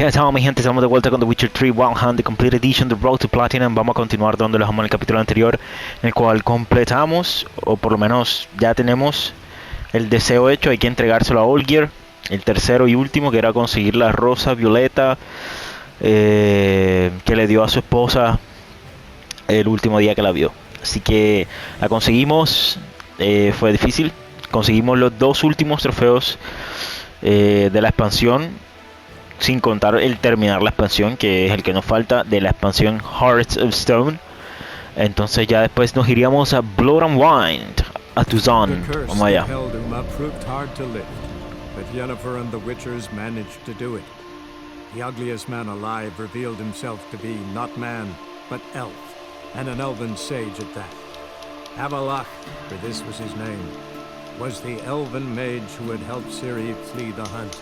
¿Qué tal, mi gente? Estamos de vuelta con The Witcher 3 Wild Hunt, The Complete Edition, The Road to Platinum. Vamos a continuar donde lo dejamos en el capítulo anterior, en el cual completamos, o por lo menos ya tenemos el deseo hecho. Hay que entregárselo a Olgier, el tercero y último, que era conseguir la rosa violeta que le dio a su esposa el último día que la vio. Así que la conseguimos, fue difícil. Conseguimos los dos últimos trofeos de la expansión, sin contar el terminar la expansión, que es el que nos falta de la expansión Hearts of Stone. Entonces ya después nos iríamos a Blood and Wine, a Tuzan. Vamos allá. Yennefer and the Witchers managed to do it. The ugliest man alive revealed himself to be not man, but elf, and an elven sage at that. Avalach, for this was his name, was the elven mage who had helped Ciri flee the hunt,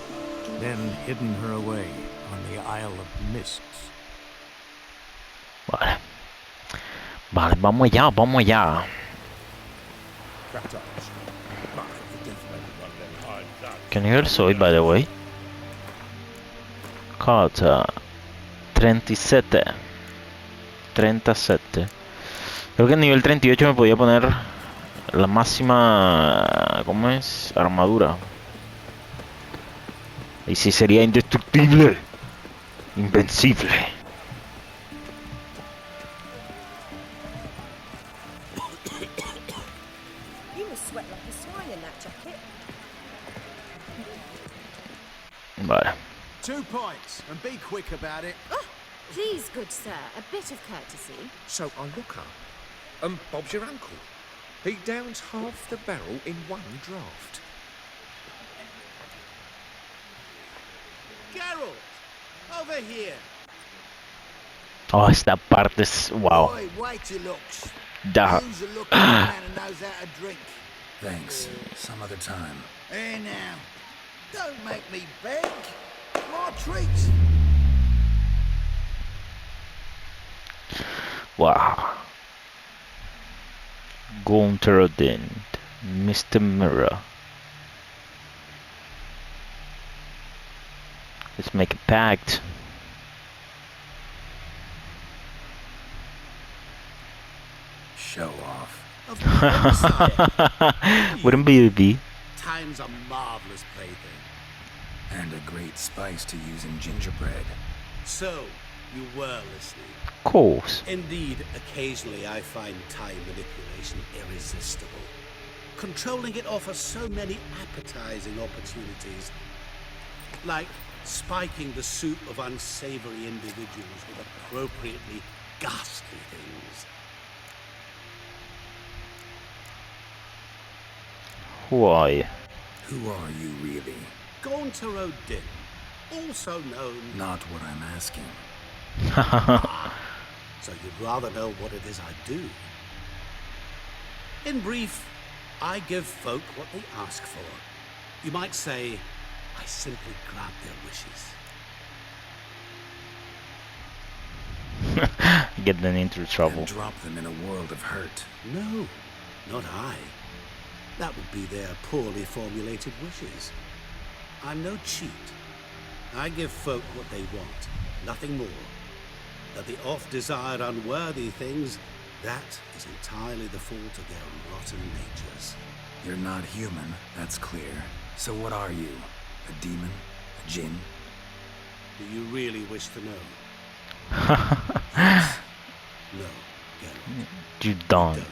then hidden her away on the Isle of Mists. Vale, vamos allá. ¿Qué nivel soy, by the way? Carta 37. Creo que en nivel 38 me podía poner la máxima, ¿cómo es? Armadura. Y si sería indestructible, invencible. Vale. 2 points, and be quick about it. Oh, please, good sir, a bit of courtesy. So I look up, and Bob's your uncle. He downs half the barrel in one draft. Geralt, over here. Oh, esta parte es wow. Boy, wait your looks. Da. Who's a looking man who knows how to drink? Thanks. Some other time. Here now. Don't make me beg. My treat. Wow. Gaunter, Mr. Mirror. Let's make a pact. Show off. Wouldn't be. Time's a marvelous plaything. And a great spice to use in gingerbread. So, you were listening. Of course. Indeed, occasionally I find time manipulation irresistible. Controlling it offers so many appetizing opportunities. Like spiking the soup of unsavory individuals with appropriately ghastly things. Why? Who are you really? Gaunter, also known... Not what I'm asking. So you'd rather know what it is I do. In brief, I give folk what they ask for. You might say, I simply grant their wishes. Get them into trouble. And drop them in a world of hurt. No, not I. That would be their poorly formulated wishes. I'm no cheat. I give folk what they want, nothing more. That the oft-desired unworthy things, that is entirely the fault of their rotten natures. You're not human, that's clear. So what are you? A demon? A djinn? Do you really wish to know? No, Geralt. You don't.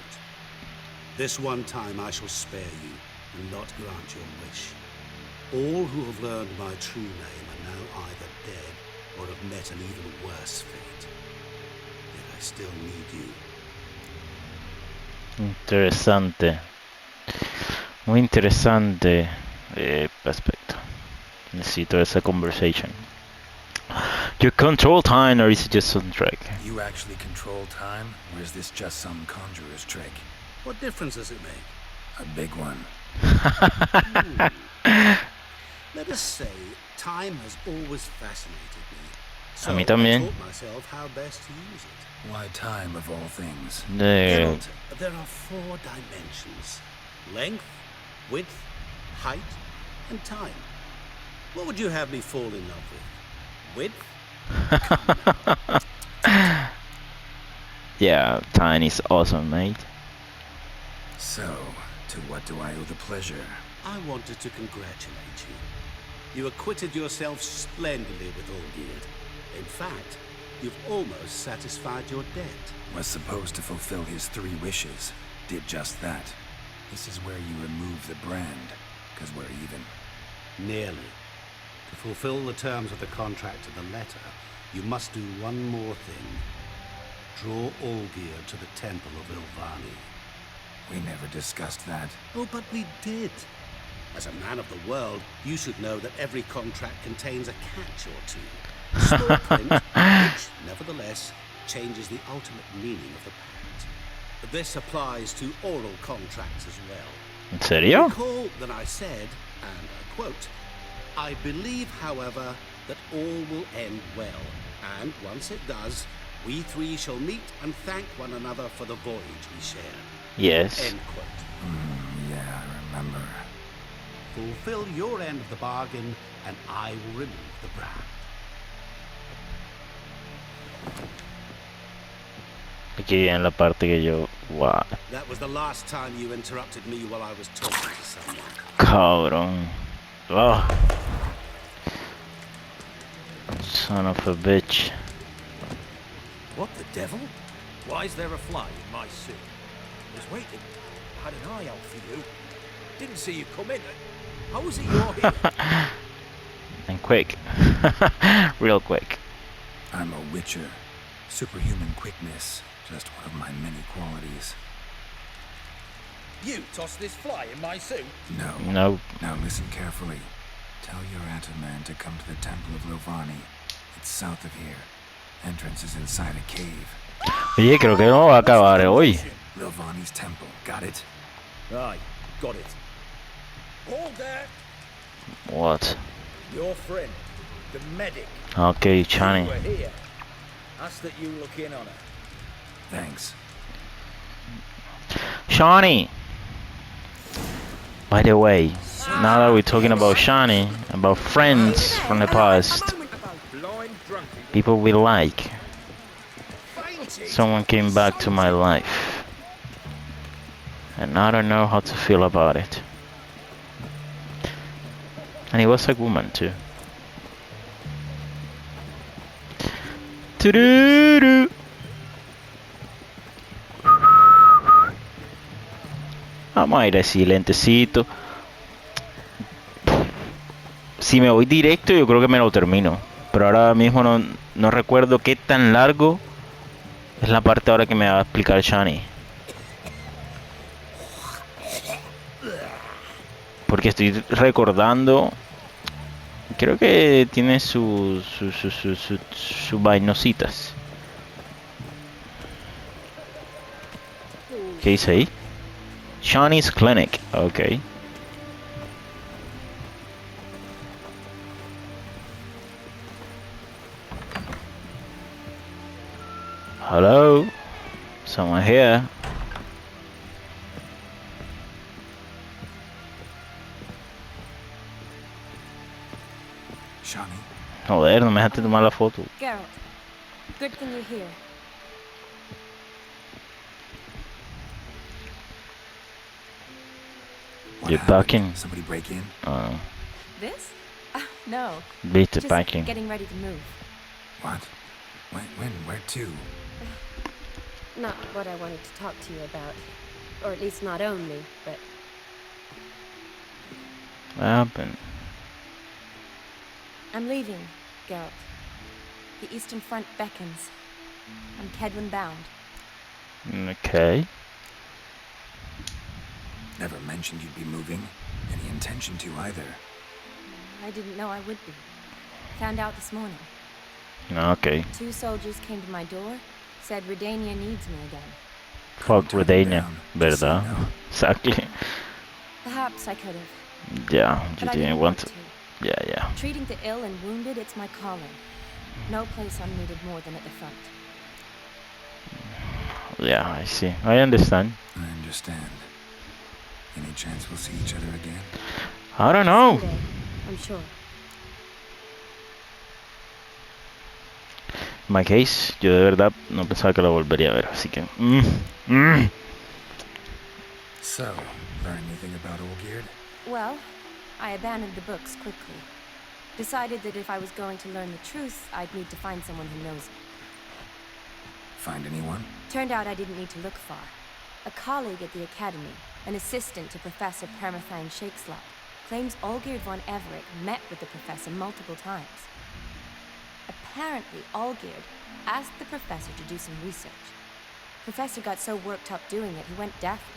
This one time I shall spare you and not grant your wish. All who have learned my true name are now either dead or have met an even worse fate. Yet I still need you. Interesante. Muy interesante aspecto. Necesito esa conversation. You control time, or is it just some trick? You actually control time, or is this just some conjurer's trick? What difference does it make? A big one. Let us say, time has always fascinated me. So A mí también. I taught myself how best to use it. Why time of all things? Geralt, there are 4 dimensions. Length, width, height, and time. What would you have me fall in love with? Width? Yeah, Tiny's awesome, mate. So, to what do I owe the pleasure? I wanted to congratulate you. You acquitted yourself splendidly with Olgierd. In fact, you've almost satisfied your debt. Was supposed to fulfill his 3 wishes. Did just that. This is where you remove the brand, because we're even. Nearly. To fulfill the terms of the contract to the letter, you must do one more thing. Draw Olgierd to the Temple of Ilvani. We never discussed that. Oh, but we did. As a man of the world, you should know that every contract contains a catch or two. Small print, which, nevertheless, changes the ultimate meaning of the pact. This applies to oral contracts as well. ¿En serio? Recall that I said, and I quote, "I believe, however, that all will end well, and once it does, we 3 shall meet and thank one another for the voyage we shared." Yes. End quote. Yeah, I remember. Fulfill your end of the bargain, and I will remove the brand. Aquí viene la parte que yo... Wow. That was the last time you interrupted me while I was talking to someone. Cabrón. Oh. Son of a bitch. What the devil? Why is there a fly in my suit? I was waiting. I had an eye out for you. Didn't see you come in. How was it you're here? And quick. Real quick. I'm a witcher. Superhuman quickness. Just one of my many qualities. You tossed this fly in my suit? No. No. Now listen carefully. Tell your Ataman to come to the Temple of Ilvani. It's south of here. Entrance is inside a cave. Oye, creo que no va a acabar hoy. Ilvani's temple. Got it? Aye, got it. Hold there! What? Your friend, the medic. Okay, You Chani. were here. Ask that you look in on her. Thanks. Shawnee! By the way, now that we're talking about Shawnee, about friends from the past, Blind drunken. people we like, Fainted. someone came back to my life. And I don't know how to feel about it. And he was a woman too. Tururu. Vamos a ir así, lentecito. Si me voy directo, yo creo que me lo termino. Pero ahora mismo no recuerdo qué tan largo es la parte ahora que me va a explicar Shani. Porque estoy recordando. Creo que tiene sus vainositas. ¿Qué dice ahí? Shawnee's Clinic. Okay. Hello? Someone here? Shani, Joder, no me dejaste tomar la foto. Geralt, good thing you're here. what You're happened? packing? Somebody break in? This? No. Beat the Just packing. getting ready to move. What? When? Where to? Not what I wanted to talk to you about. Or at least not only, but What happened? I'm leaving, Geralt. The Eastern Front beckons. I'm Kedwin bound. Okay. Never mentioned you'd be moving. Any intention to either. I didn't know I would be. Found out this morning. Okay. 2 soldiers came to my door, said Redania needs me again. Fuck Turn them Redania, down. Just say ¿verdad? no. Exactly. Perhaps I could have, Yeah, you but I didn't didn't want want to. to. Yeah. Treating the ill and wounded, it's my calling. No place I'm needed more than at the front. Yeah, I see. I understand. I understand. Any chance we'll see each other again? I don't know. Someday, I'm sure. My case, yo de verdad no pensaba que lo volvería a ver, así que... So, learn anything about Olgierd? Well, I abandoned the books quickly. Decided that if I was going to learn the truth, I'd need to find someone who knows it. Find anyone? Turned out I didn't need to look far. A colleague at the academy, an assistant to Professor Permathine Shakeslot, claims Olgierd von Everett met with the professor multiple times. Apparently, Olgierd asked the professor to do some research. Professor got so worked up doing it, he went daffy.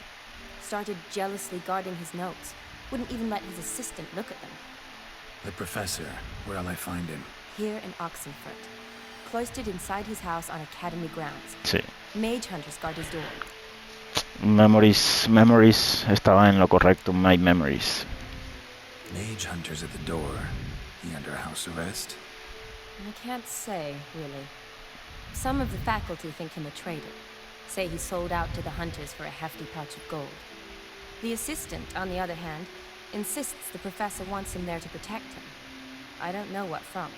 Started jealously guarding his notes. Wouldn't even let his assistant look at them. The professor. Where'll I find him? Here in Oxenfurt. Cloistered inside his house on academy grounds. Sí. Mage hunters guard his door. Memories estaba en lo correcto. My memories. Mage hunters at the door. He under house arrest? I can't say, really. Some of the faculty think him a traitor. Say he sold out to the hunters for a hefty pouch of gold. The assistant, on the other hand, insists the professor wants him there to protect him. I don't know what from.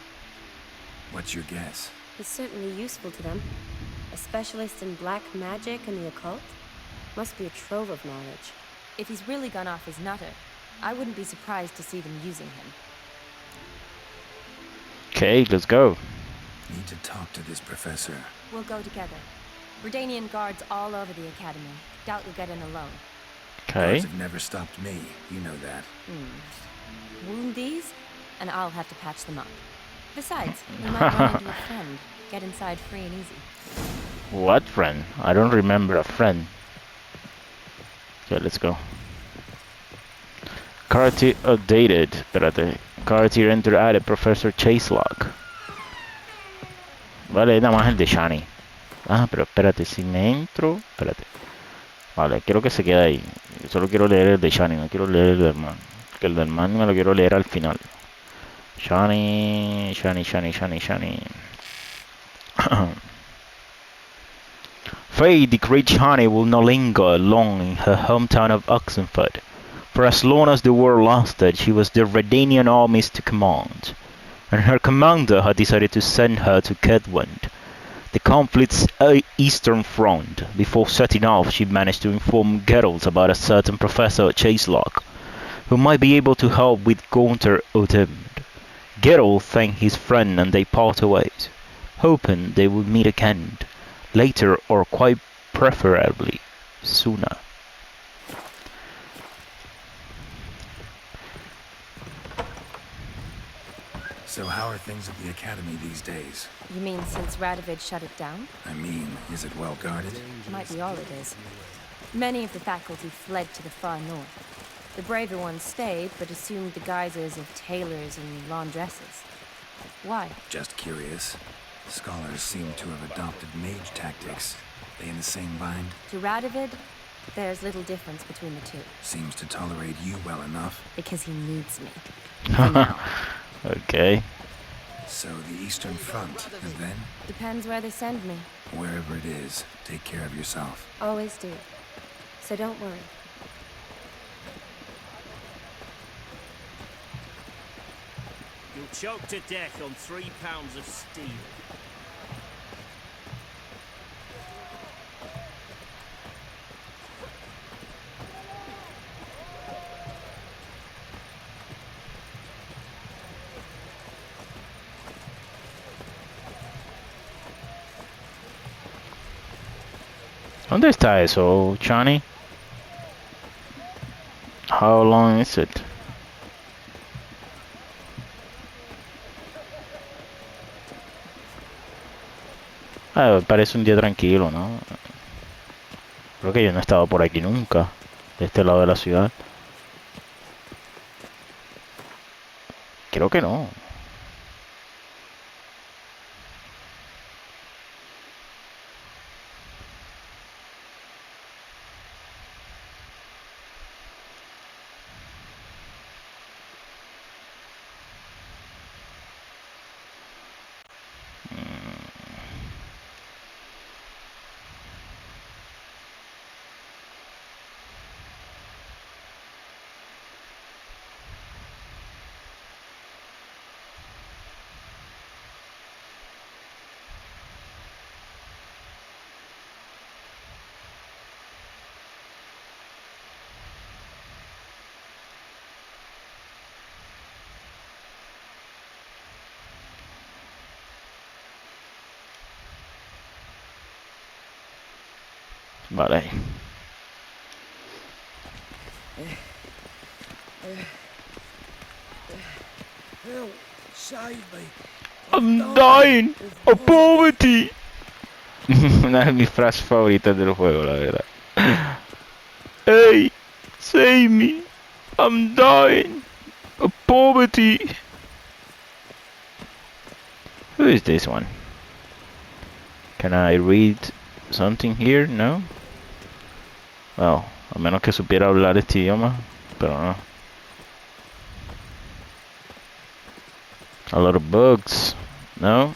What's your guess? He's certainly useful to them. A specialist in black magic and the occult? Must be a trove of knowledge. If he's really gone off his nutter, I wouldn't be surprised to see them using him. Okay, let's go. Need to talk to this professor. We'll go together. Redanian guards all over the academy. Doubt you'll get in alone. Okay. Guards have never stopped me. You know that. Wound these, and I'll have to patch them up. Besides, you might run into a friend. Get inside free and easy. What friend? I don't remember a friend. Okay, let's go. Character updated. Espérate. Character enter added Professor Chaselock. Vale, nada más el de Shani. Ah, pero espérate, si me entro... Espérate. Vale, quiero que se quede ahí. Solo quiero leer el de Shani, no quiero leer el del man. Que el del man me lo quiero leer al final. Shani... Fate decreed Shani will not linger long in her hometown of Oxenfurt. For as long as the war lasted, she was the Redanian armies to command, and her commander had decided to send her to Kedwend, the conflict's eastern front. Before setting off, she managed to inform Geralt about a certain Professor Chaselock, who might be able to help with Gaunter Odemd. Geralt thanked his friend and they parted ways, hoping they would meet again, later or quite preferably sooner. So how are things at the academy these days? You mean since Radovid shut it down? I mean, is it well guarded? Might be all it is. Many of the faculty fled to the far north. The braver ones stayed, but assumed the guises of tailors and laundresses. Why? Just curious. Scholars seem to have adopted mage tactics. They in the same bind? To Radovid, there's little difference between the two. Seems to tolerate you well enough. Because he needs me. For now. Okay. So the Eastern Front, and then? Depends where they send me. Wherever it is, take care of yourself. Always do. So don't worry. You'll choke to death on 3 pounds of steel. ¿Dónde está eso, Chani? How long is it? Ah, parece un día tranquilo, ¿no? Creo que yo no he estado por aquí nunca, de este lado de la ciudad. Creo que no. Vale. Help, save me. I'm dying of poverty. Una de mis frases favoritas del juego, la verdad. Hey, save me. I'm dying of poverty. Who is this one? Can I read something here? No. Well, a menos que supiera hablar este idioma, pero no. A lot of bugs. No.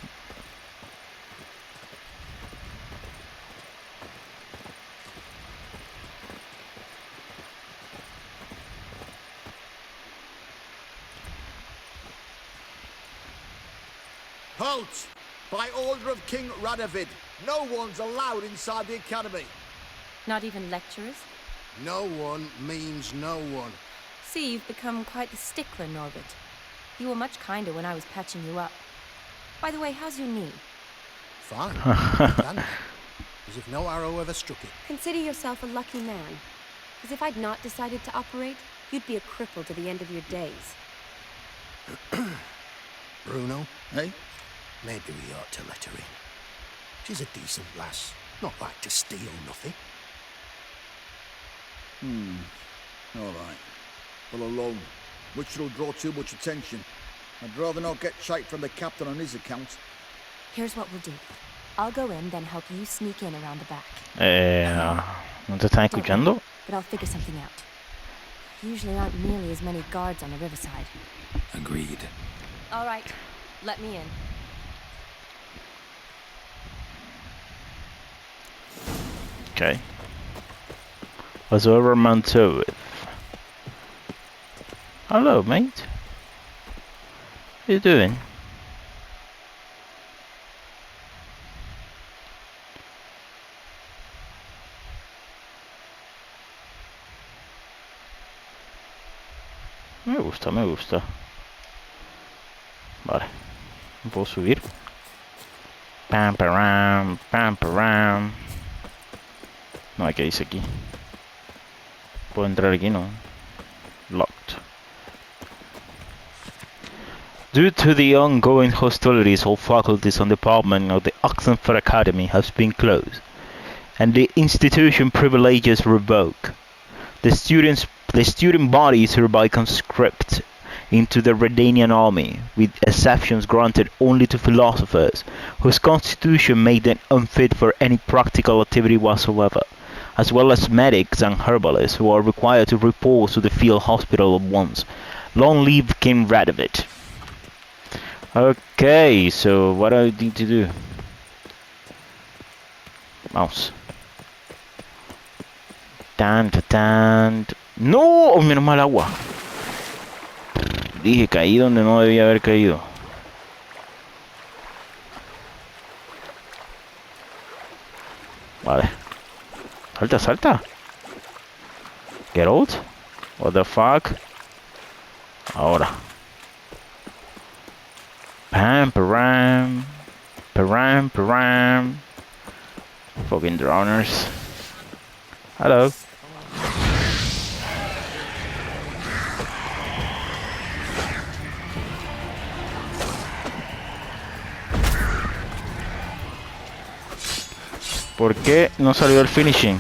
Halt! By order of King Radovid, no one's allowed inside the academy. Not even lecturers? No one means no one. See, you've become quite the stickler, Norbert. You were much kinder when I was patching you up. By the way, how's your knee? Fine. Dandy. As if no arrow ever struck it. Consider yourself a lucky man. Because if I'd not decided to operate, you'd be a cripple to the end of your days. Bruno, eh? Maybe we ought to let her in. She's a decent lass. Not like to steal nothing. All right. Well, alone, which will draw too much attention. I'd rather not get shite from the captain on his account. Here's what we'll do. I'll go in, then help you sneak in around the back. ¿No te están escuchando? But I'll figure something out. Usually aren't nearly as many guards on the riverside. Agreed. All right, let me in. Okay. Was over Montour. Hello, mate. How you doing? Me gusta, me gusta. Vale. ¿Me puedo subir? Pam, param, pam, param. No, ¿qué dice aquí? ¿Puedo entrar aquí? No. Locked. Due to the ongoing hostilities, all faculties and departments of the Oxenford Academy have been closed, and the institution privileges revoked. The student body is hereby conscripted into the Redanian army, with exceptions granted only to philosophers, whose constitution made them unfit for any practical activity whatsoever, as well as medics and herbalists who are required to report to the field hospital at once. Long live King Radovid. Okay, so what do I need to do? Mouse. Tan, tan, tan. No, oh, menos mal agua. Dije, caí donde no debía haber caído. Vale. Salta, salta. Get out. What the fuck? Ahora. Pam, param. Param, param. Fucking drowners. Hello. ¿Por qué no salió el finishing?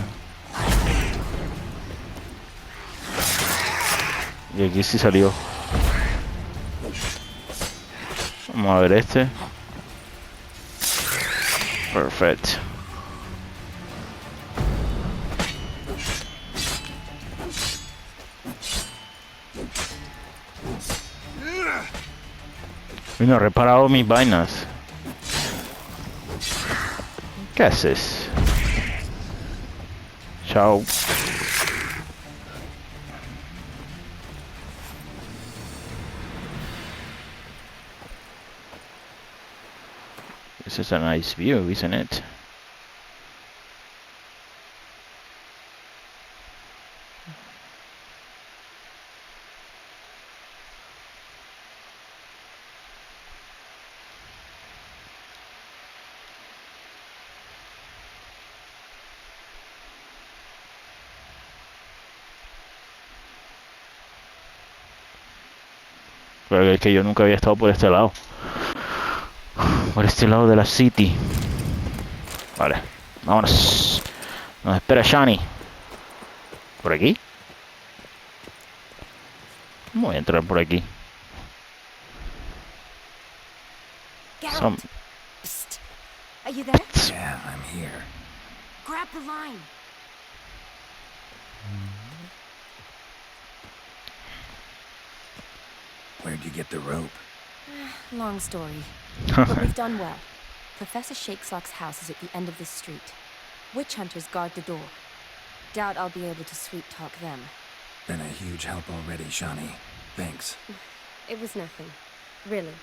Y aquí sí salió. Vamos a ver este. Perfecto. Y no he reparado mis vainas. ¿Qué haces? Chao. This is a nice view, isn't it? Pero es que yo nunca había estado por este lado. Por este lado de la city. Vale, vámonos. Nos espera Shani. ¿Por aquí? Voy a entrar por aquí. Some... Psst. Are you there? Yeah, I'm here. Grab the line. Where'd you get the rope? Long story. But we've done well. Professor Shakeslock's house is at the end of this street. Witch hunters guard the door. Doubt I'll be able to sweet-talk them. Been a huge help already, Shani. Thanks. It was nothing. Really.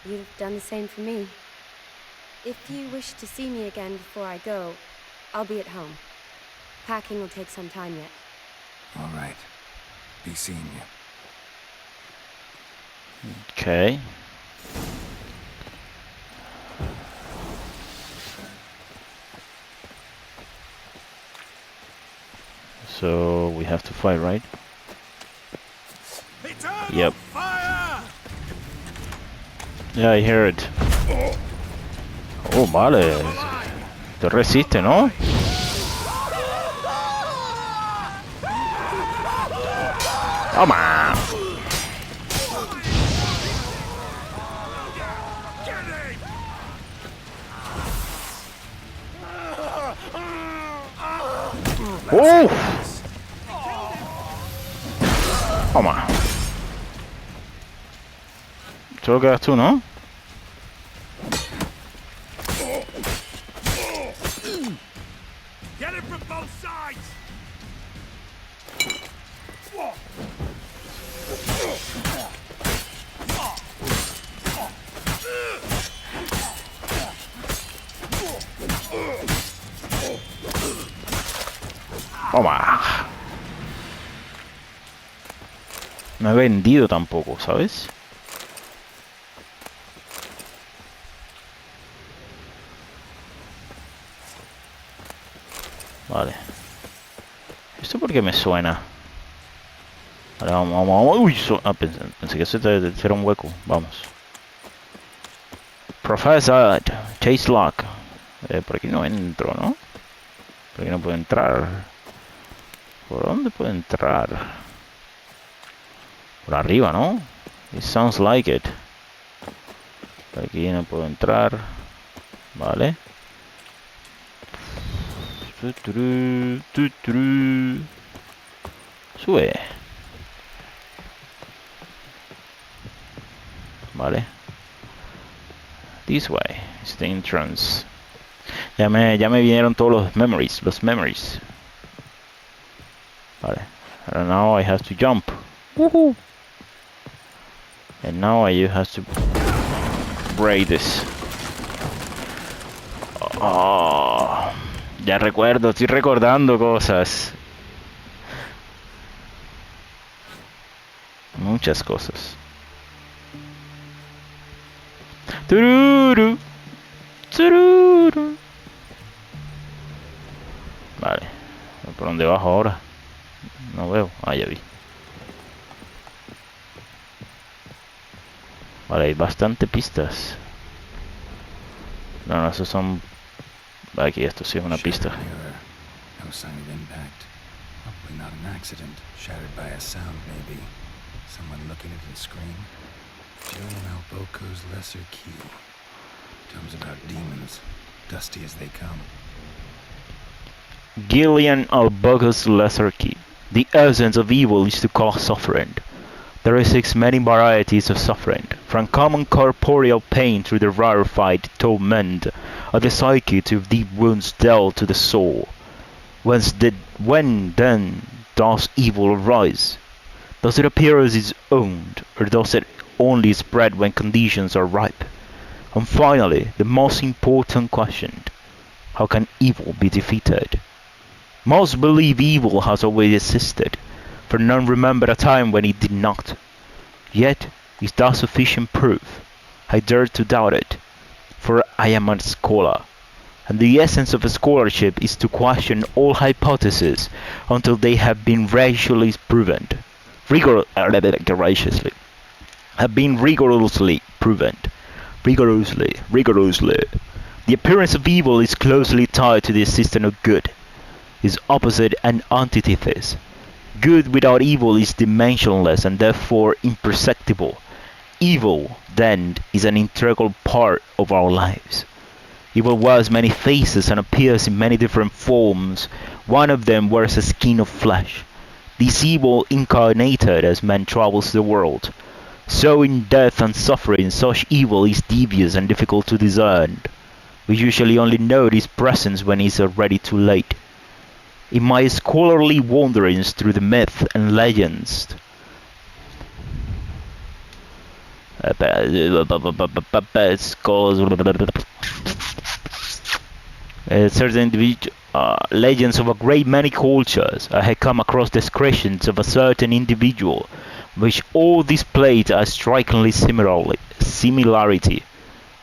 You've done the same for me. If you wish to see me again before I go, I'll be at home. Packing will take some time yet. All right. Be seeing you. Okay. So we have to fight, right? Yep. Yeah, I hear it. Oh, vale. Te resiste, ¿no? Toma. Toma. Solo quedas tú, ¿no? Get it from both sides. Toma. No he vendido tampoco, ¿sabes? Vale. ¿Esto por qué me suena? Vale, vamos. Uy, pensé que eso era un hueco. Vamos. Professor Shakeslock. Por aquí no entro, ¿no? Por aquí no puedo entrar. ¿Por dónde puedo entrar? Por arriba, ¿no? It sounds like it. Por aquí no puedo entrar. Vale. Sube. Vale. This way is the entrance. Ya me vinieron todos los memories. Vale. And now I have to jump. Woohoo! And now I have to break this. Oh, ya recuerdo, estoy recordando cosas. Muchas cosas. Tururu, tururu. Vale, ¿por dónde bajo ahora? No veo, ya vi. Vale, hay bastante pistas. No, esos son... Aquí, esto sí es una pista. No sign of impact. Probably not an accident. Shattered by a sound, maybe. Someone looking at it scream. Julian Alboco's lesser key. Tomes about demons, dusty as they come. Gillian Alboco's lesser key. The essence of evil is to cause suffering. There exists many varieties of suffering, from common corporeal pain through the rarefied torment of the psyche to deep wounds dealt to the soul. When then does evil arise? Does it appear as its own, or does it only spread when conditions are ripe? And finally, the most important question: how can evil be defeated? Most believe evil has always existed, for none remember a time when it did not. Yet, is that sufficient proof? I dare to doubt it, for I am a scholar, and the essence of a scholarship is to question all hypotheses until they have been rigorously proven. have been rigorously proven. Rigorously. The appearance of evil is closely tied to the existence of good, its opposite and antithesis. Good without evil is dimensionless and therefore imperceptible. Evil, then, is an integral part of our lives. Evil wears many faces and appears in many different forms. One of them wears a skin of flesh. This evil incarnated as man travels the world. So in death and suffering, such evil is devious and difficult to discern. We usually only know its presence when it is already too late. In my scholarly wanderings through the myths and legends, certain legends of a great many cultures, I had come across descriptions of a certain individual, which all displayed a strikingly similarity.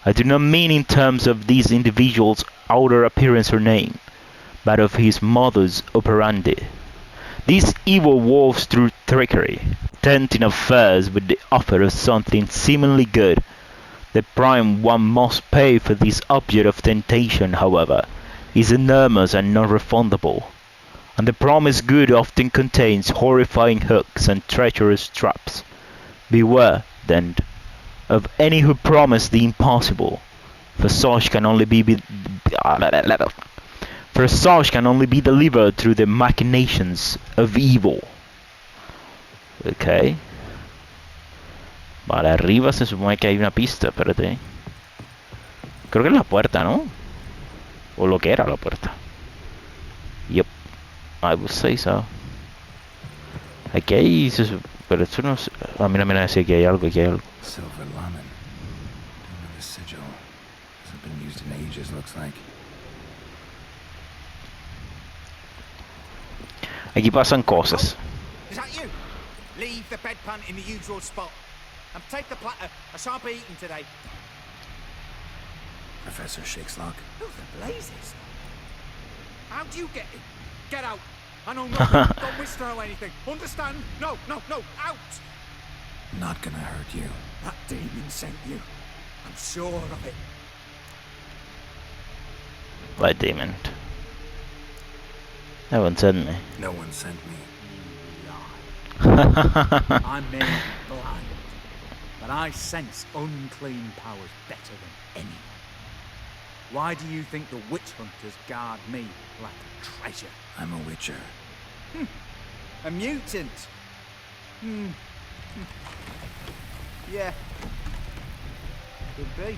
I do not mean in terms of this individual's outer appearance or name, but of his modus operandi. This evil wolves through trickery, tempting affairs with the offer of something seemingly good. The price one must pay for this object of temptation, however, is enormous and non-refundable, and the promised good often contains horrifying hooks and treacherous traps. Beware, then, of any who promise the impossible, for such can only be delivered through the machinations of evil. Ok. Vale, arriba se supone que hay una pista, espérate. Creo que es la puerta, ¿no? O lo que era la puerta. Yep, I would say so. Aquí hay... Pero esto no es... Ah, mira, sí, aquí hay algo, Silver lamen. Another sigil. Hasn't been used in ages, looks like. Aquí pasan cosas. Is that you? Leave the bedpan in the usual spot. And take the platter. I shan't be eating today. Professor Shakeslock. Who the blazes? How do you get in? Get out. I know nothing. Don't wish to know anything. Understand? No, out! Not gonna hurt you. That demon sent you. I'm sure of it. What demon? No one sent me. No one sent me. You lie. I may be blind, but I sense unclean powers better than anyone. Why do you think the witch hunters guard me like a treasure? I'm a witcher. A mutant? Yeah. Could be.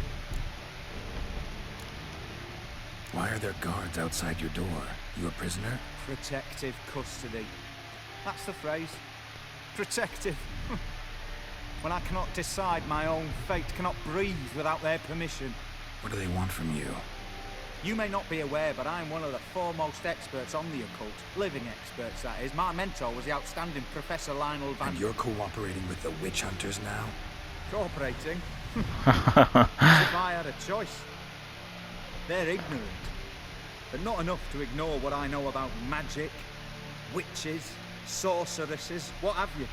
Why are there guards outside your door? You a prisoner? Protective custody. That's the phrase. Protective. When I cannot decide my own fate, cannot breathe without their permission. What do they want from you? You may not be aware, but I'm one of the foremost experts on the occult. Living experts, that is. My mentor was the outstanding Professor Lionel Van... And you're cooperating with the witch hunters now? Cooperating? As if I had a choice. They're ignorant, but not enough to ignore what I know about magic, witches, sorceresses, what have you.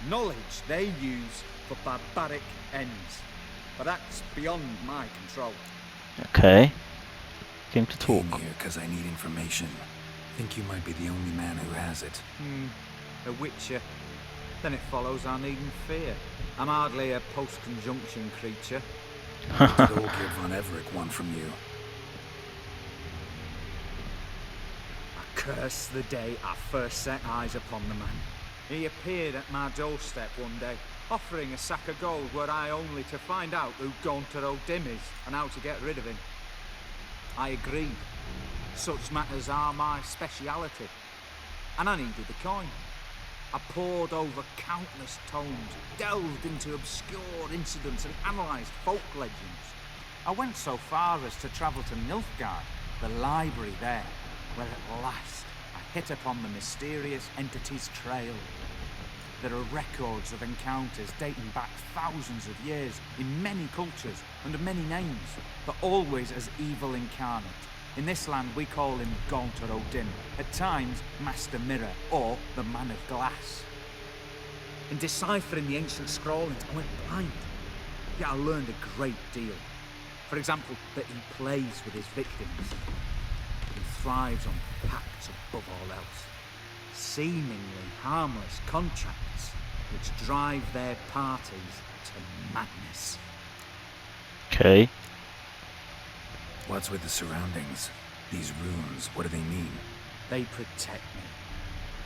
Knowledge they use for barbaric ends. But that's beyond my control. Okay. Came to talk. Came here because I need information. Think you might be the only man who has it. A witcher. Then it follows I needn't fear. I'm hardly a post-conjunction creature. What did Olgierd von Everec want from you? I curse the day I first set eyes upon the man. He appeared at my doorstep one day, offering a sack of gold were I only to find out who Gaunter O'Dim is and how to get rid of him. I agreed. Such matters are my speciality. And I needed the coin. I pored over countless tomes, delved into obscure incidents and analysed folk legends. I went so far as to travel to Nilfgaard, the library there, where at last I hit upon the mysterious entity's trail. There are records of encounters dating back thousands of years in many cultures, under many names, but always as evil incarnate. In this land we call him Gaunter O'Dim, at times Master Mirror or the Man of Glass. In deciphering the ancient scrawlings, I went blind. Yet I learned a great deal. For example, that he plays with his victims. He thrives on pacts above all else. Seemingly harmless contracts which drive their parties to madness. Okay. What's with the surroundings? These runes, what do they mean? They protect me.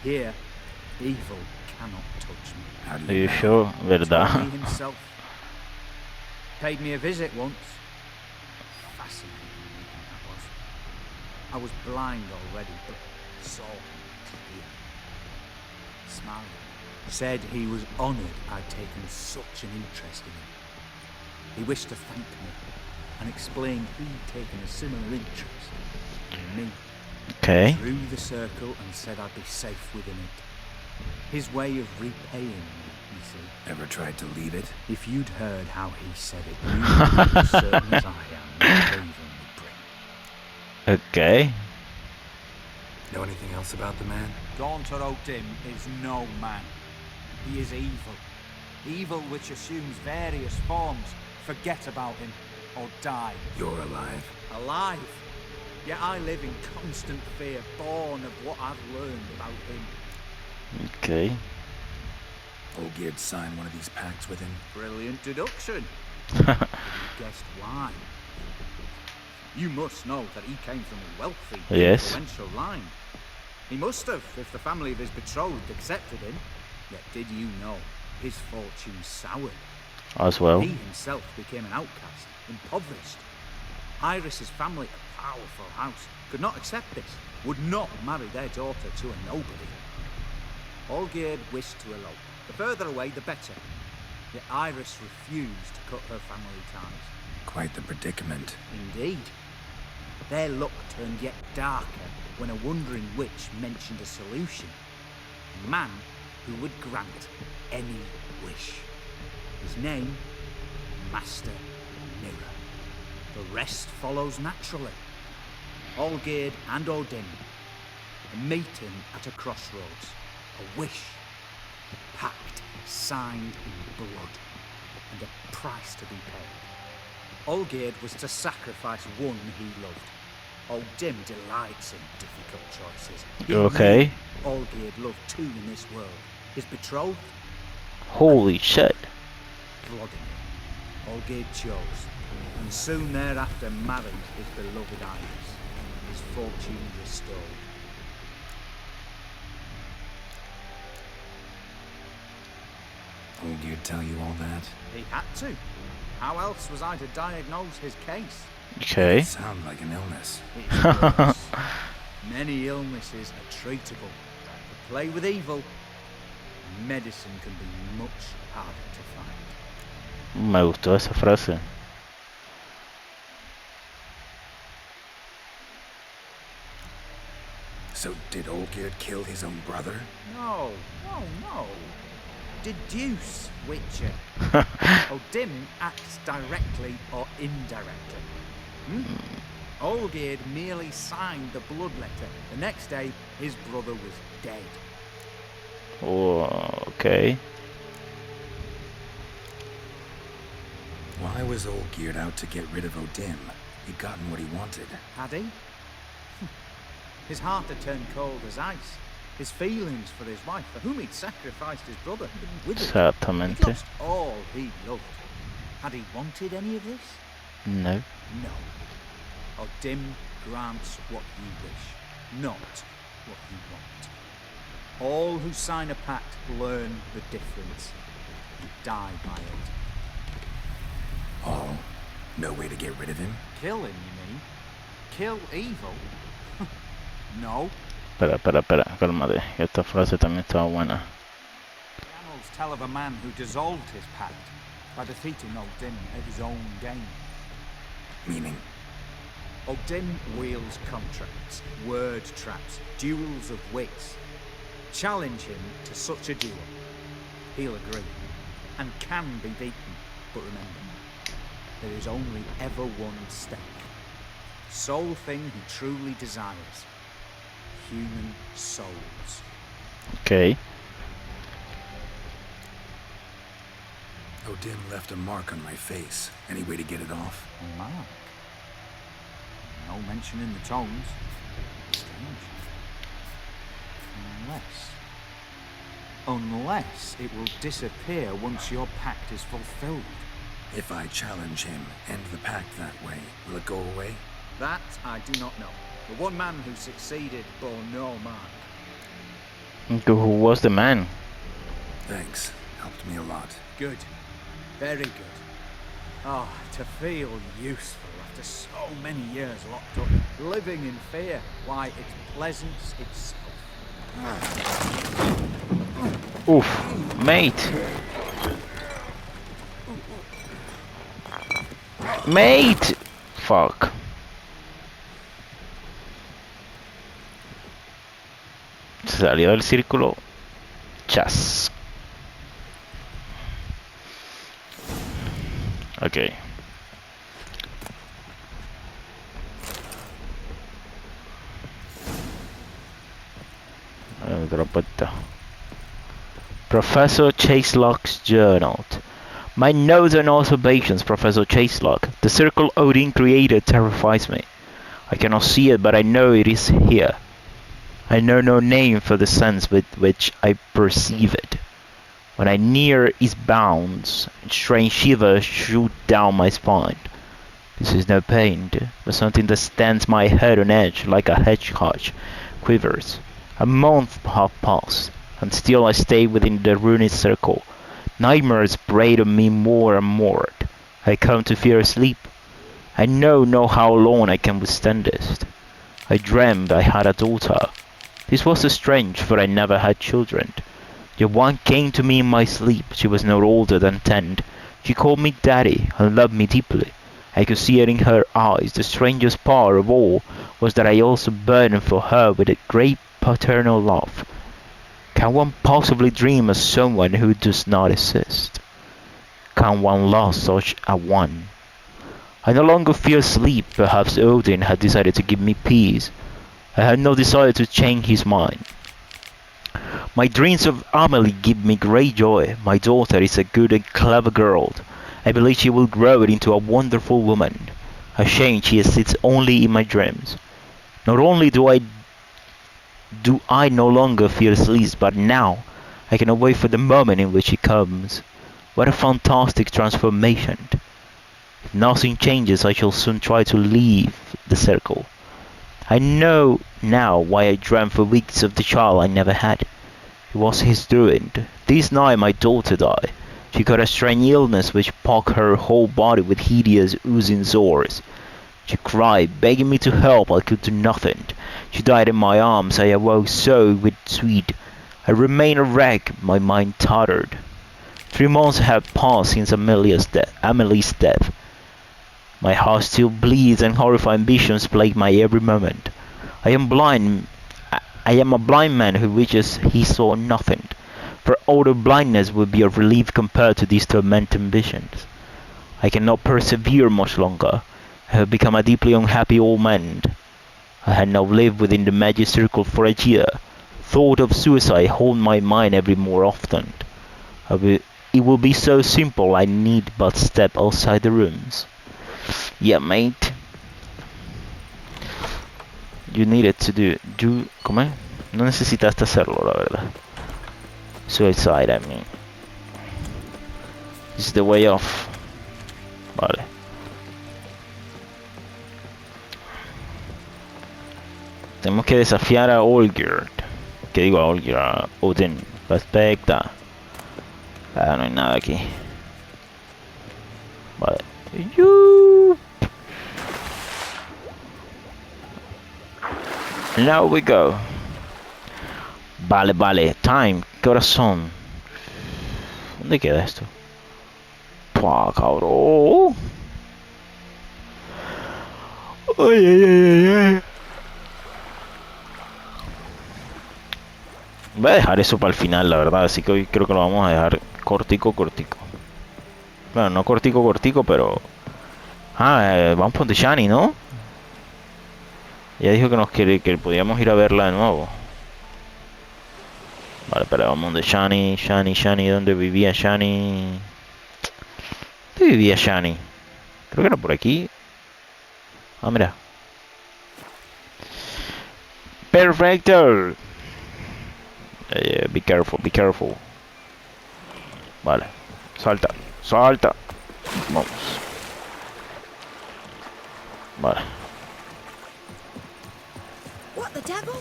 Here, evil cannot touch me. How do Are you you know? sure? Told ¿Verdad? me himself. Paid me a visit once. Fascinating meeting that was. I was blind already, but saw him clearly. Smiled at me. Said he was honoured I'd taken such an interest in him. He wished to thank me and explained he'd taken a similar interest in me. Okay. Drew the circle and said I'd be safe within it. His way of repaying me, you see. Ever tried to leave it? If you'd heard how he said it, you'd be as certain as I am that Raven would bring. Okay. Know anything else about the man? Gaunter O'Dim is no man. He is evil. Evil which assumes various forms. Forget about him, or die. You're alive. Alive? Yet I live in constant fear, born of what I've learned about him. Okay. Olgierd signed one of these pacts with him. Brilliant deduction. Have you guessed why? You must know that he came from a wealthy, Yes. influential line. He must have, if the family of his betrothed accepted him. Yet did you know his fortune soured? As well. He himself became an outcast, impoverished. Iris's family, a powerful house, could not accept this, would not marry their daughter to a nobody. Olgierd wished to elope. The further away, the better. Yet Iris refused to cut her family ties. Quite the predicament. Indeed. Their luck turned yet darker when a wandering witch mentioned a solution. A man who would grant any wish. His name, Master Mirror. The rest follows naturally. Olgierd and Odin, a meeting at a crossroads, a wish, a pact signed in blood, and a price to be paid. Olgierd was to sacrifice one he loved. Odin delights in difficult choices. He Okay. knew Olgierd loved two in this world, his betrothed, Holy shit. Vladimir. Olgierd chose, and soon thereafter married his beloved Iris, his fortune restored. Olgierd tell you all that? He had to. How else was I to diagnose his case? Okay. Sound like an illness. It's worse. Many illnesses are treatable. To play with evil, medicine can be much harder to find. Me gustó esa frase. So did Olgierd kill his own brother? No. Deduce, Witcher. Odin acts directly or indirectly. Olgierd merely signed the blood letter. The next day, his brother was dead. Oh, okay. Why was Olgierd out to get rid of Odin? He'd gotten what he wanted. Had he? His heart had turned cold as ice. His feelings for his wife, for whom he'd sacrificed his brother, had been withered. He'd Exactamente. lost all he loved. Had he wanted any of this? No. No. Odin grants what you wish, not what you want. All who sign a pact learn the difference and die by it. Oh, no way to get rid of him? Kill him, you mean? Kill evil? No. Espera, cálmate. Esta frase también estaba buena. The annals tell of a man who dissolved his pact by defeating Odin at his own game. Meaning? Odin wields contracts, word traps, duels of wits. Challenge him to such a duel. He'll agree, and can be beaten. But remember, there is only ever one stake. Sole thing he truly desires. Human souls. Ok. Odin left a mark on my face. Any way to get it off? A mark? No mention in the tomes. Strange. Unless it will disappear once your pact is fulfilled. If I challenge him, end the pact that way, will it go away? That I do not know. The one man who succeeded bore no mark. Who was the man? Thanks. Helped me a lot. Good. Very good. Oh, to feel useful after so many years locked up, living in fear. Why, it's pleasance itself. Oof, mate. Mate! Fuck. Salió del círculo. Chas. Ok. Otra puerta. Professor Chaselock's journal. My notes and observations, Professor Chaselock. The circle Odin created terrifies me. I cannot see it, but I know it is here. I know no name for the sense with which I perceive it. When I near its bounds, strange shivers shoot down my spine. This is no pain, but something that stands my head on edge like a hedgehog quivers. A month have passed, and still I stay within the ruined circle. Nightmares prey on me more and more. I come to fear sleep. I know not how long I can withstand this. I dreamed I had a daughter. This was strange, for I never had children. Yet one came to me in my sleep. She was no older than 10. She called me daddy and loved me deeply. I could see it in her eyes. The strangest part of all was that I also burned for her with a great paternal love. Can one possibly dream of someone who does not exist? Can one love such a one? I no longer fear sleep. Perhaps Odin had decided to give me peace. I had no desire to change his mind. My dreams of Amelie give me great joy. My daughter is a good and clever girl. I believe she will grow into a wonderful woman. A shame she exists only in my dreams. Not only do I no longer fear sleep, but now I cannot wait for the moment in which she comes. What a fantastic transformation. If nothing changes, I shall soon try to leave the circle. I know now why I dreamt for weeks of the child I never had. It was his doing. This night my daughter died. She got a strange illness which pocked her whole body with hideous oozing sores. She cried, begging me to help. I could do nothing. She died in my arms. I awoke so with sweet. I remained a wreck, my mind tottered. 3 months have passed since Amelia's death. My heart still bleeds and horrifying visions plague my every moment. I am a blind man who wishes he saw nothing, for utter blindness would be a relief compared to these tormenting visions. I cannot persevere much longer. I have become a deeply unhappy old man. I had now lived within the magic circle for a year. Thought of suicide hold my mind every more often. It will be so simple, I need but step outside the rooms. Yeah, mate. You needed to do... ¿Cómo? No necesitaste hacerlo, la verdad. Suicide, I mean. This is the way off. Vale. Tenemos que desafiar a Olgerd. ¿Qué digo a Olgerd? A Odin. Perfecta. Ah, no hay nada aquí. Vale. Now we go. Vale. Time. ¿Qué horas son? ¿Dónde queda esto? Pua, cabrón. Ay. Voy a dejar eso para el final, la verdad. Así que hoy creo que lo vamos a dejar cortico. Bueno, no cortico, pero... vamos por The Shani, ¿no? Ya dijo que nos quiere, que podíamos ir a verla de nuevo. Vale, pero vamos de Shani, ¿dónde vivía Shani? ¿Dónde vivía Shani? Creo que era por aquí. Ah, mira. Perfecto. Be careful, be careful. Vale. Salta, salta. Vamos. Vale. What the devil?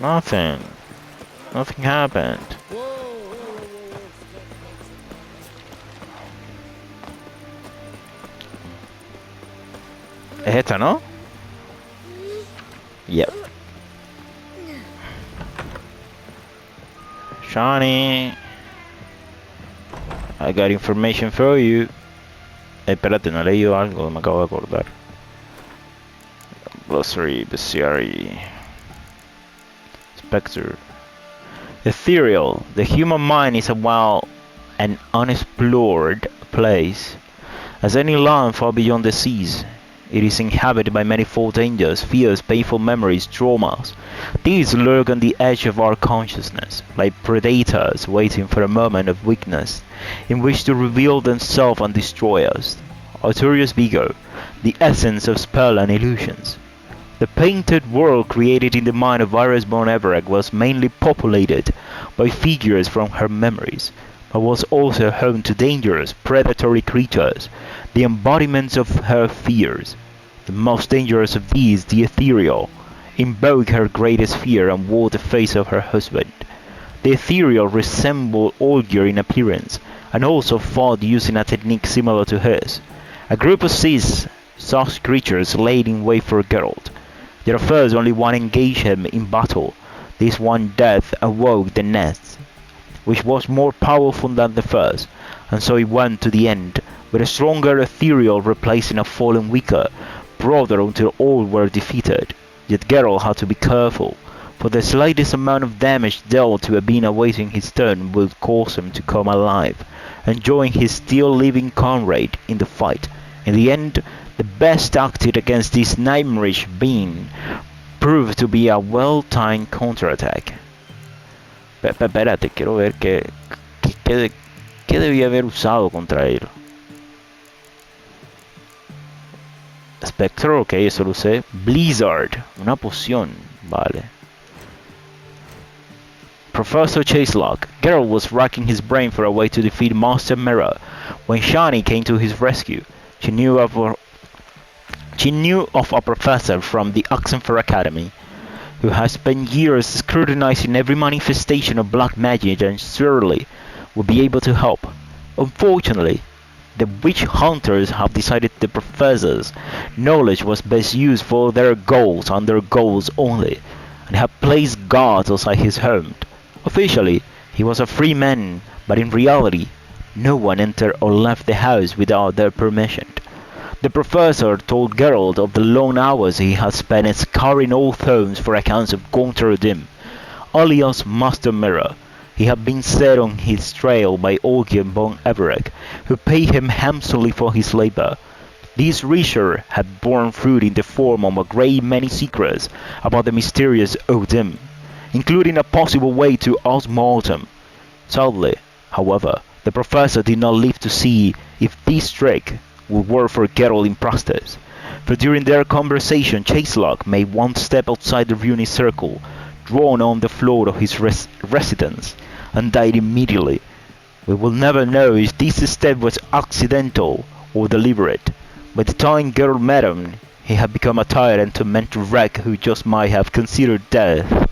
Nothing. Nothing happened. Es esta, ¿no? Yep. Shani, I got information for you. Espérate, no he leído algo, me acabo de acordar. Glossary, bestiary. Spectre. Ethereal. The human mind is a wild and unexplored place. As any land far beyond the seas, it is inhabited by manifold dangers, fears, painful memories, traumas. These lurk on the edge of our consciousness, like predators waiting for a moment of weakness in which to reveal themselves and destroy us. Artorius Vigo, the essence of spell and illusions. The painted world created in the mind of Iris von Everett was mainly populated by figures from her memories, but was also home to dangerous, predatory creatures, the embodiments of her fears. The most dangerous of these, the ethereal, invoked her greatest fear and wore the face of her husband. The ethereal resembled Olgier in appearance, and also fought using a technique similar to hers. A group of such creatures laid in wait for Geralt. Yet at first only one engaged him in battle. This one death awoke the next, which was more powerful than the first, and so it went to the end, with a stronger ethereal replacing a fallen weaker brother until all were defeated. Yet Geralt had to be careful, for the slightest amount of damage dealt to a being awaiting his turn would cause him to come alive, and join his still living comrade in the fight. In the end, the best acted against this nightmarish being proved to be a well-timed counterattack. Espérate, quiero ver qué debía haber usado contra él. Spectre, ok, eso lo usé. Blizzard, una poción, vale. Professor Chaselock. Geralt was racking his brain for a way to defeat Master Mirror when Shani came to his rescue. She knew of a professor from the Oxenford Academy who has spent years scrutinizing every manifestation of black magic and surely would be able to help. Unfortunately, the witch hunters have decided the professor's knowledge was best used for their goals and their goals only, and have placed guards outside his home. Officially, he was a free man, but in reality, no one entered or left the house without their permission. The professor told Geralt of the long hours he had spent scouring old homes for accounts of Gaunter, alias Master Mirror. He had been set on his trail by Olgier von Everett, who paid him handsomely for his labor. This research had borne fruit in the form of a great many secrets about the mysterious Odin, including a possible way to Osmaldom. Sadly, however, the professor did not live to see if this trick would work for Geralt in practice, for during their conversation Chaselock made one step outside the runic circle drawn on the floor of his residence, and died immediately. We will never know if this step was accidental or deliberate. By the time Geralt met him, he had become a tired and tormented wreck who just might have considered death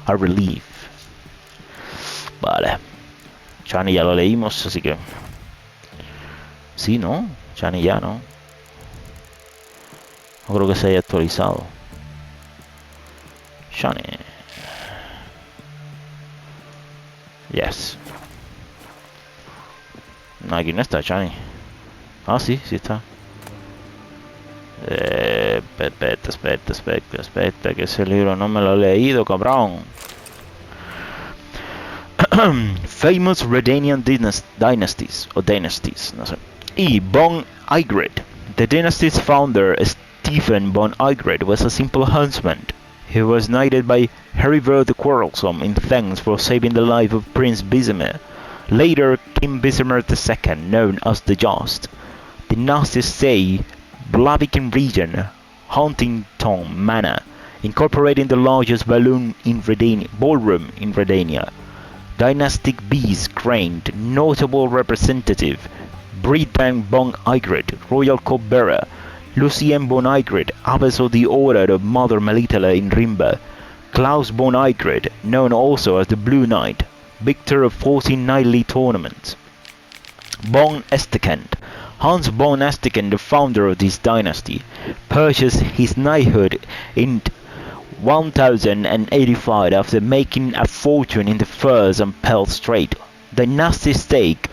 a relief. Vale. Shani ya lo leímos, así que... Sí, ¿no? Shani ya, ¿no? No creo que se haya actualizado. Shani. Yes. No, aquí no está Shani. Ah, sí, sí está. Espera, que ese libro no me lo he leído, cabrón. Famous Redanian dynasties, no sé. E. von Ygritte. The dynasty's founder, Stephen von Ygritte, was a simple huntsman. He was knighted by Heribert the Quarrelsome in thanks for saving the life of Prince Bisamir. Later, King Visimer II, known as the Just. Dynasty stay, Blaviken region, Huntington Manor, incorporating the largest ballroom in Redania. Dynastic bees grained, notable representative, Britain von Ygritte, royal cupbearer, Lucien von Ygritte, abbess of the Order of Mother Melitele in Rimba, Klaus von Ygritte, known also as the Blue Knight, victor of 14 knightly tournaments. Von Estekend, Hans von Estekend, the founder of this dynasty, purchased his knighthood in 1085 after making a fortune in the furs and pearl trade. Dynasty stake,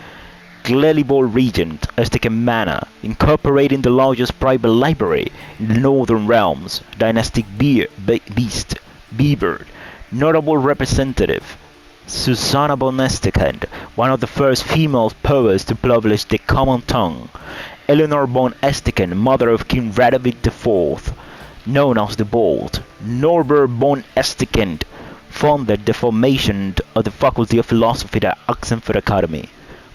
Glelibol Regent, Estekend Manor, incorporating the largest private library in the Northern Realms. Dynastic beast, Beaver, notable representative, Susanna von Estekend, one of the first female poets to publish the common tongue. Eleanor von Estekend, mother of King Radovid IV, known as the Bold. Norbert von Estekend founded the formation of the Faculty of Philosophy at Oxenford Academy.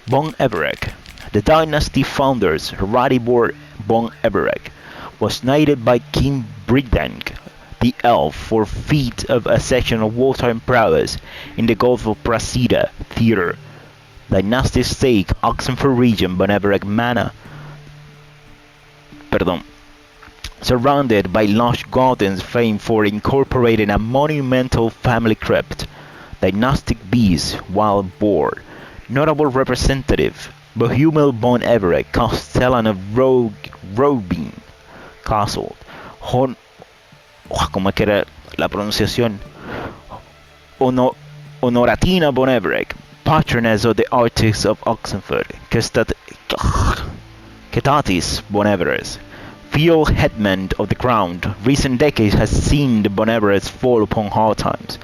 Von Everec, the dynasty founders, Radibor von Everec, was knighted by King Bridank, the elf, for feat of exceptional wartime prowess in the Gulf of Prasida theater. Dynasty stake, Oxenford region, von Everec Manor, surrounded by lush gardens famed for incorporating a monumental family crypt. Dynastic bees, wild boar, notable representative, Bohumil von Everec, castellan of Robin Castle. ¿Cómo es que era la pronunciación? Honoratina von Everec, patroness of the artists of Oxenford. Ketatis von Everec, field headman of the crown. Recent decades has seen the von Everecs fall upon hard times,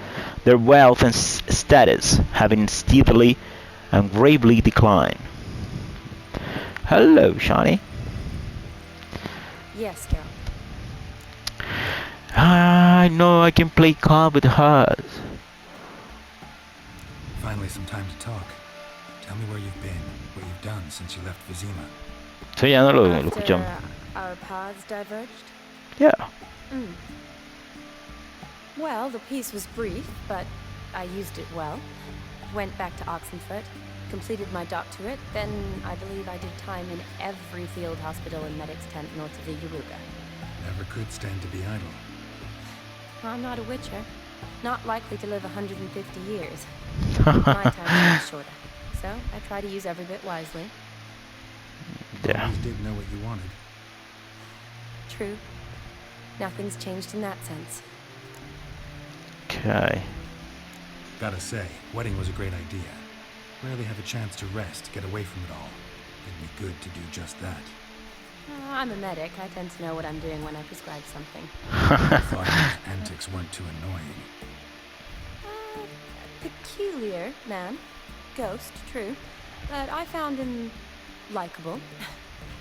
their wealth and status having steadily and gravely declined. Hello, Shani. Yes, Geralt. I know I can play cards with hers. Finally, some time to talk. Tell me where you've been, what you've done since you left Vizima. Sí, ya no lo escuchamos. Our paths diverged? Yeah. Well, the peace was brief, but I used it well. Went back to Oxenford, completed my doctorate, then I believe I did time in every field hospital and medic's tent north of the Yaruga. Never could stand to be idle. I'm not a witcher. Not likely to live 150 years. My time is shorter, so I try to use every bit wisely. Yeah. Always did know what you wanted. True. Nothing's changed in that sense. Okay. Gotta say, wedding was a great idea. Rarely have a chance to rest, get away from it all. It'd be good to do just that. I'm a medic. I tend to know what I'm doing when I prescribe something. I thought his antics weren't too annoying. Peculiar man. Ghost, true. But I found him likable.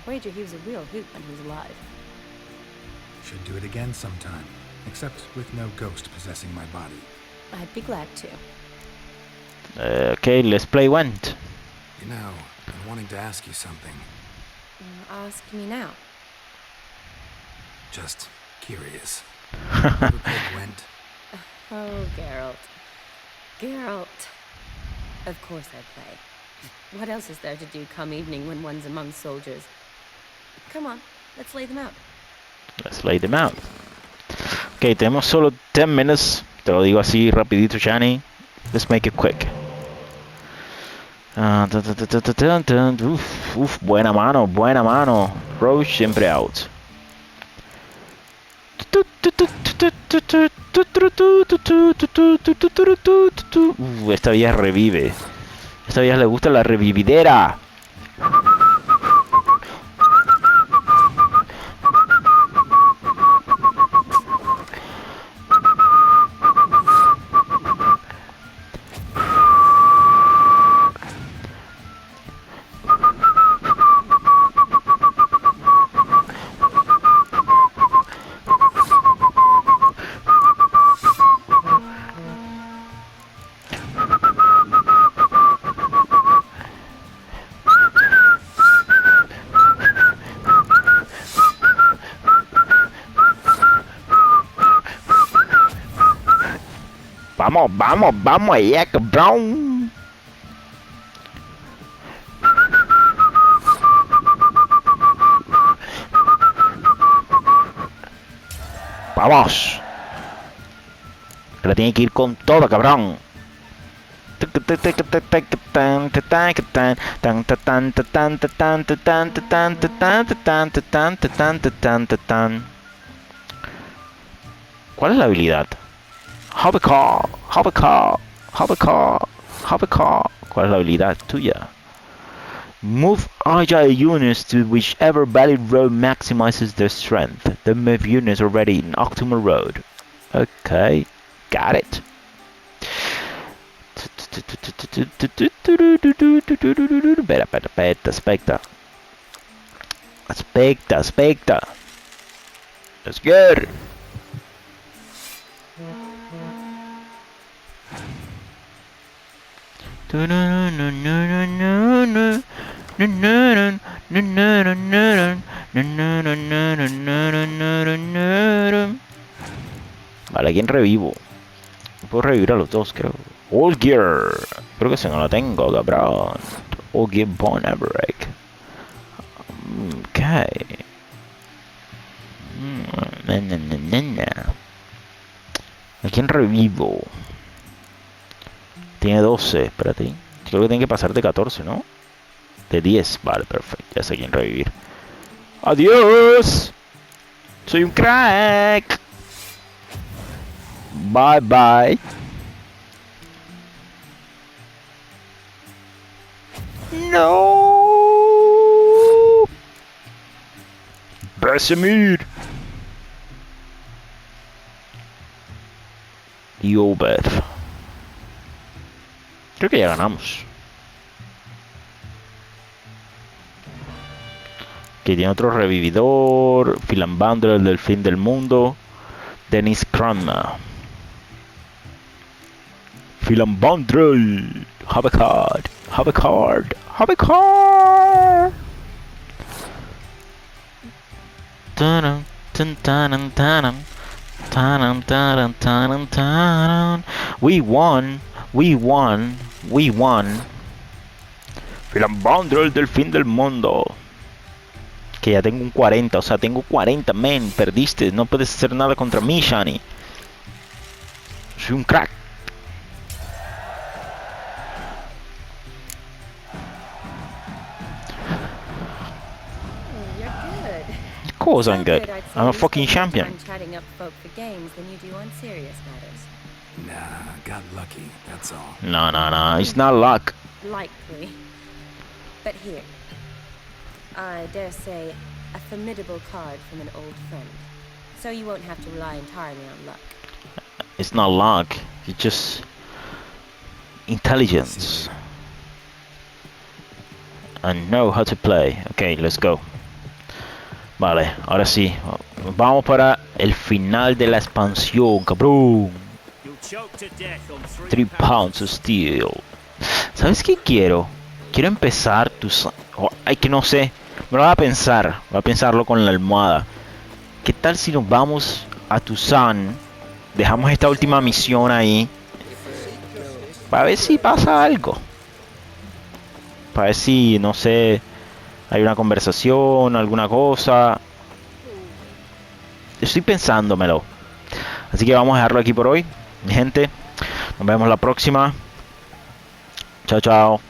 Wager he was a real hoot when he was alive. Should do it again sometime. Except with no ghost possessing my body. I'd be glad to. Okay, let's play Went. You know, I'm wanting to ask you something. Ask me now. Just curious. Ever played Gwent? Oh, Geralt. Geralt. Of course I play. What else is there to do come evening when one's among soldiers? Come on, let's lay them out. Let's lay them out. Ok, tenemos solo 10 minutes. Te lo digo así rapidito, Shani. Let's make it quick. Uf, buena mano, buena mano. Roach siempre out. Esta vieja revive. Esta vieja le gusta la revividera. Vamos, vamos, vamos allá, cabrón. Vamos. Que la tiene que ir con todo, cabrón. ¿Cuál es la habilidad? Hovercar, hovercar, hovercar, hovercar. ¿Cuál es la habilidad tuya? Move agile units to whichever valid road maximizes their strength. The move units already in optimal road. Okay, got it. Espera. Aspecta. Let's get. Vale, ¿quién revivo? Puedo revivir a los dos, creo. All Gear. Creo que si no la tengo, cabrón. All Gear Bone Everett. Ok. ¿A quién revivo? Tiene 12, espérate. Creo que tiene que pasar de 14, ¿no? De 10, vale, perfecto. Ya sé a quién revivir. ¡Adiós! ¡Soy un crack! Bye, bye. No. Besemir. Y Obed. Creo que ya ganamos. Que tiene otro revividor. Filambandro, el del fin del mundo. Dennis Cranma. Filambandro. Have a card. Have a card. Have a card. Tanam, tan, tanam, tanam. Tanam, tanam, tanam, tanam. We won. We won. We won. Filambandro, el del fin del mundo. Que ya tengo un 40, o sea, tengo 40, men. Perdiste, no puedes hacer nada contra mí, Shani. Soy un crack. Of course I'm good. I'm a fucking champion. Nah, got lucky, that's all. No, it's not luck. Likely. But here. I dare say, a formidable card from an old friend. So you won't have to rely entirely on luck. It's not luck, it's just intelligence. And know how to play. Okay, let's go. Vale, ahora sí. Vamos para el final de la expansión, cabrón. 3 pounds of steel. ¿Sabes qué quiero? Quiero empezar tus... Ay, que no sé. Me lo voy a pensar. Voy a pensarlo con la almohada. ¿Qué tal si nos vamos a Tucson? Dejamos esta última misión ahí. Para ver si pasa algo. Para ver si, no sé, hay una conversación, alguna cosa. Estoy pensándomelo. Así que vamos a dejarlo aquí por hoy, mi gente. Nos vemos la próxima. Chao, chao.